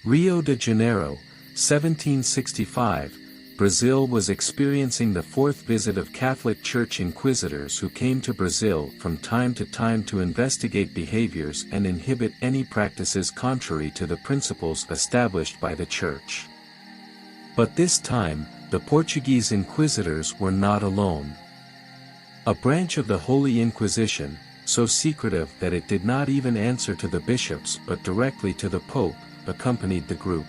Rio de Janeiro, 1765, Brazil was experiencing the fourth visit of Catholic Church inquisitors who came to Brazil from time to investigate behaviors and inhibit any practices contrary to the principles established by the Church. But this time, the Portuguese inquisitors were not alone. A branch of the Holy Inquisition, so secretive that it did not even answer to the bishops but directly to the Pope, accompanied the group.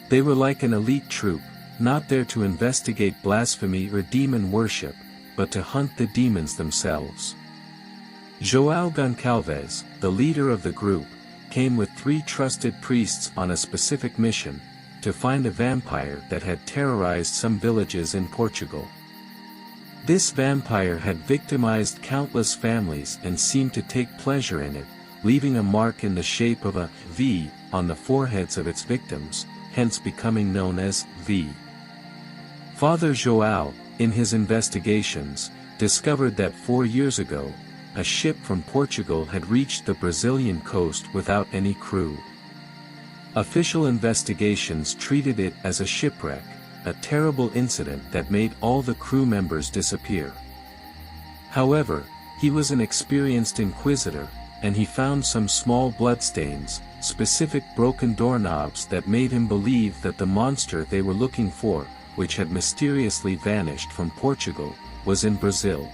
They were like an elite troop, not there to investigate blasphemy or demon worship, but to hunt the demons themselves. João Goncalves, the leader of the group, came with 3 trusted priests on a specific mission, to find a vampire that had terrorized some villages in Portugal. This vampire had victimized countless families and seemed to take pleasure in it, leaving a mark in the shape of a V on the foreheads of its victims, hence becoming known as V. Father João, in his investigations, discovered that 4 years ago, a ship from Portugal had reached the Brazilian coast without any crew. Official investigations treated it as a shipwreck, a terrible incident that made all the crew members disappear. However, he was an experienced inquisitor, and he found some small bloodstains, specific broken doorknobs that made him believe that the monster they were looking for, which had mysteriously vanished from Portugal, was in Brazil.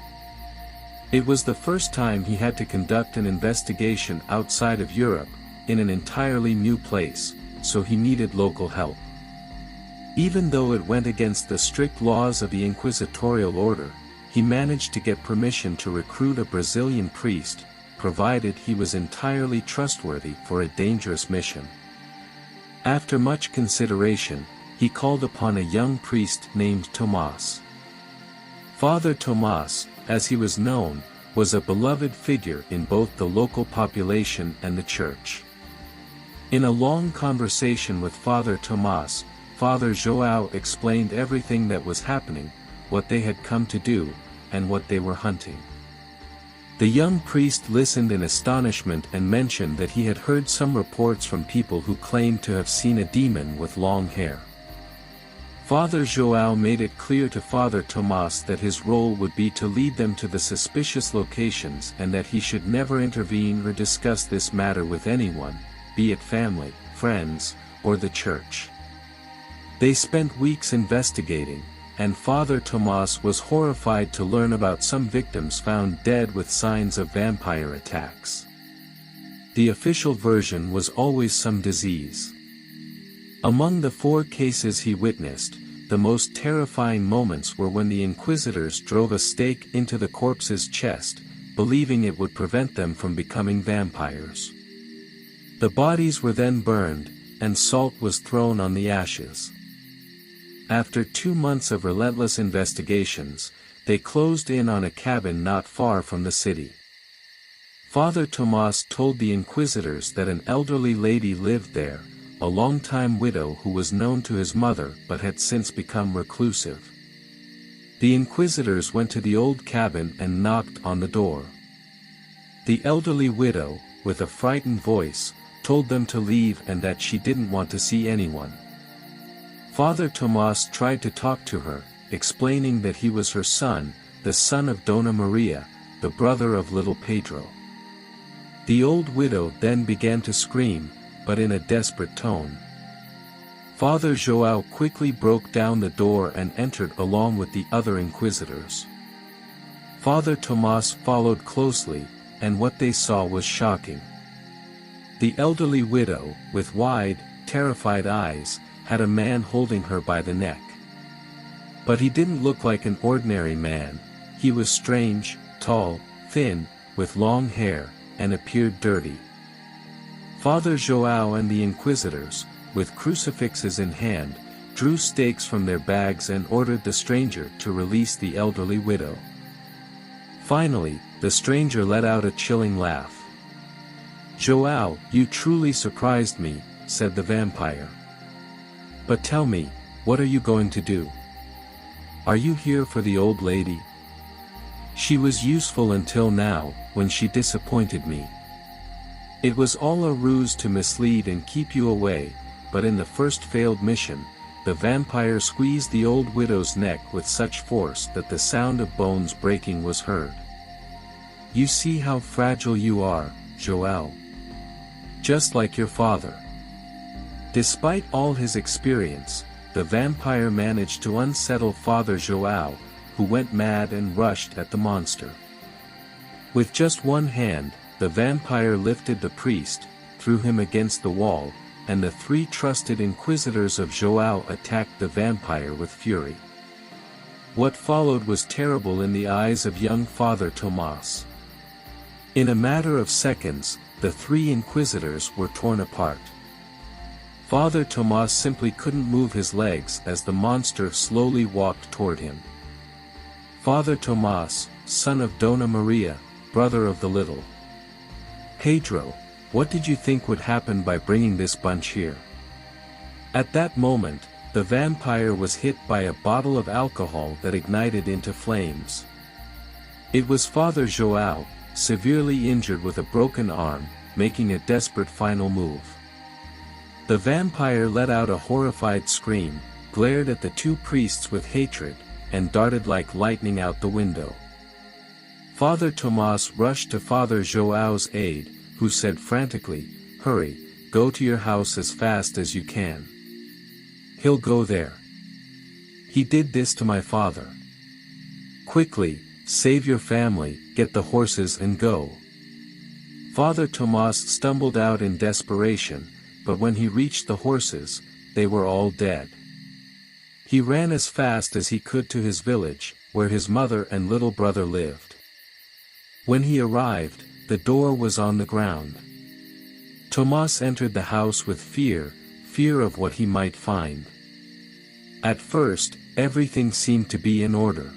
It was the first time he had to conduct an investigation outside of Europe, in an entirely new place, so he needed local help. Even though it went against the strict laws of the inquisitorial order, he managed to get permission to recruit a Brazilian priest, provided he was entirely trustworthy for a dangerous mission. After much consideration, he called upon a young priest named Tomás. Father Tomás, as he was known, was a beloved figure in both the local population and the church. In a long conversation with Father Tomás, Father João explained everything that was happening, what they had come to do, and what they were hunting. The young priest listened in astonishment and mentioned that he had heard some reports from people who claimed to have seen a demon with long hair. Father João made it clear to Father Tomás that his role would be to lead them to the suspicious locations and that he should never intervene or discuss this matter with anyone, be it family, friends, or the church. They spent weeks investigating, and Father Tomás was horrified to learn about some victims found dead with signs of vampire attacks. The official version was always some disease. Among the 4 cases he witnessed, the most terrifying moments were when the inquisitors drove a stake into the corpse's chest, believing it would prevent them from becoming vampires. The bodies were then burned, and salt was thrown on the ashes. After 2 months of relentless investigations, they closed in on a cabin not far from the city. Father Tomás told the inquisitors that an elderly lady lived there, a long-time widow who was known to his mother but had since become reclusive. The inquisitors went to the old cabin and knocked on the door. The elderly widow, with a frightened voice, told them to leave and that she didn't want to see anyone. Father Tomás tried to talk to her, explaining that he was her son, the son of Dona Maria, the brother of little Pedro. The old widow then began to scream, but in a desperate tone. Father João quickly broke down the door and entered along with the other inquisitors. Father Tomás followed closely, and what they saw was shocking. The elderly widow, with wide, terrified eyes, had a man holding her by the neck. But he didn't look like an ordinary man, he was strange, tall, thin, with long hair, and appeared dirty. Father João and the inquisitors, with crucifixes in hand, drew stakes from their bags and ordered the stranger to release the elderly widow. Finally, the stranger let out a chilling laugh. "João, you truly surprised me," said the vampire. "But tell me, what are you going to do? Are you here for the old lady? She was useful until now, when she disappointed me. It was all a ruse to mislead and keep you away, but in the first failed mission, the vampire squeezed the old widow's neck with such force that the sound of bones breaking was heard. You see how fragile you are, Joel. Just like your father. Despite all his experience, the vampire managed to unsettle Father Joao, who went mad and rushed at the monster. With just one hand, the vampire lifted the priest, threw him against the wall, and the three trusted inquisitors of Joao attacked the vampire with fury. What followed was terrible in the eyes of young Father Tomas. In a matter of seconds, the three inquisitors were torn apart. Father Tomas simply couldn't move his legs as the monster slowly walked toward him. Father Tomas, son of Dona Maria, brother of the little Pedro, what did you think would happen by bringing this bunch here? At that moment, the vampire was hit by a bottle of alcohol that ignited into flames. It was Father Joao, severely injured with a broken arm, making a desperate final move. The vampire let out a horrified scream, glared at the two priests with hatred, and darted like lightning out the window. Father Tomas rushed to Father Joao's aid, who said frantically, "Hurry, go to your house as fast as you can. He'll go there. He did this to my father. Quickly, save your family, get the horses and go." Father Tomas stumbled out in desperation, but when he reached the horses, they were all dead. He ran as fast as he could to his village, where his mother and little brother lived. When he arrived, the door was on the ground. Tomas entered the house with fear of what he might find. At first, everything seemed to be in order.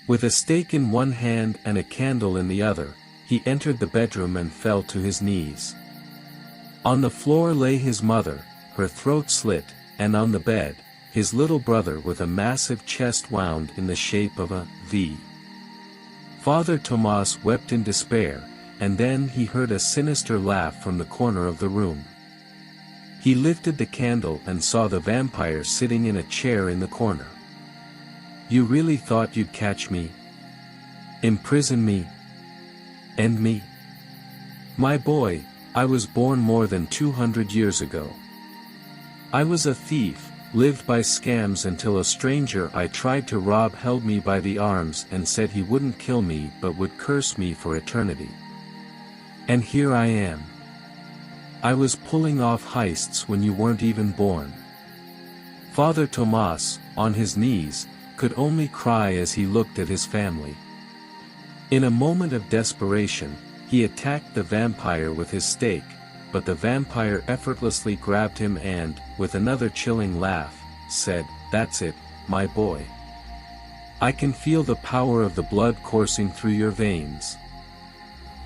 With a stake in one hand and a candle in the other, he entered the bedroom and fell to his knees. On the floor lay his mother, her throat slit, and on the bed, his little brother with a massive chest wound in the shape of a V. Father Tomas wept in despair, and then he heard a sinister laugh from the corner of the room. He lifted the candle and saw the vampire sitting in a chair in the corner. "You really thought you'd catch me? Imprison me? End me? My boy, I was born more than 200 years ago. I was a thief, lived by scams until a stranger I tried to rob held me by the arms and said he wouldn't kill me but would curse me for eternity. And here I am. I was pulling off heists when you weren't even born." Father Tomas, on his knees, could only cry as he looked at his family. In a moment of desperation, he attacked the vampire with his stake, but the vampire effortlessly grabbed him and, with another chilling laugh, said, "That's it, my boy. I can feel the power of the blood coursing through your veins."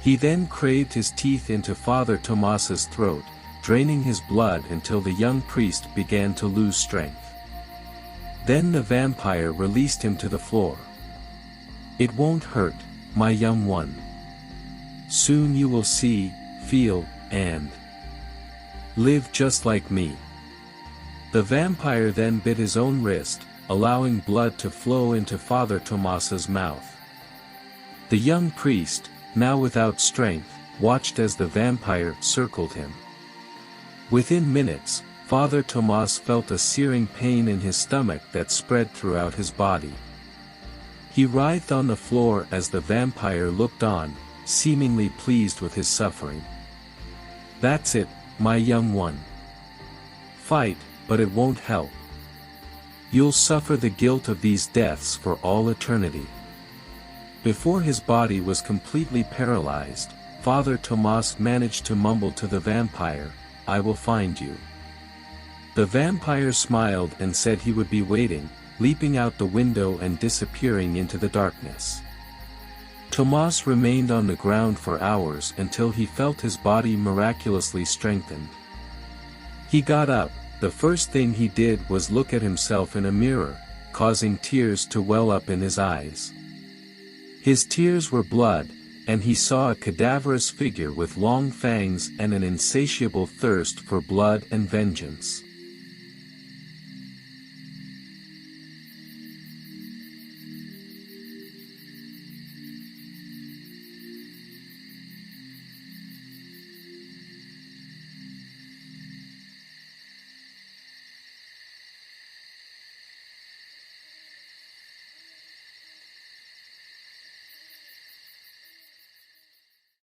He then craved his teeth into Father Tomas's throat, draining his blood until the young priest began to lose strength. Then the vampire released him to the floor. "It won't hurt, my young one. Soon you will see, feel, and live just like me." The vampire then bit his own wrist, allowing blood to flow into Father Tomas's mouth. The young priest, now without strength, watched as the vampire circled him. Within minutes, Father Tomas felt a searing pain in his stomach that spread throughout his body. He writhed on the floor as the vampire looked on, seemingly pleased with his suffering. "That's it, my young one. Fight, but it won't help. You'll suffer the guilt of these deaths for all eternity." Before his body was completely paralyzed, Father Tomas managed to mumble to the vampire, "I will find you." The vampire smiled and said he would be waiting, leaping out the window and disappearing into the darkness. Tomas remained on the ground for hours until he felt his body miraculously strengthened. He got up. The first thing he did was look at himself in a mirror, causing tears to well up in his eyes. His tears were blood, and he saw a cadaverous figure with long fangs and an insatiable thirst for blood and vengeance.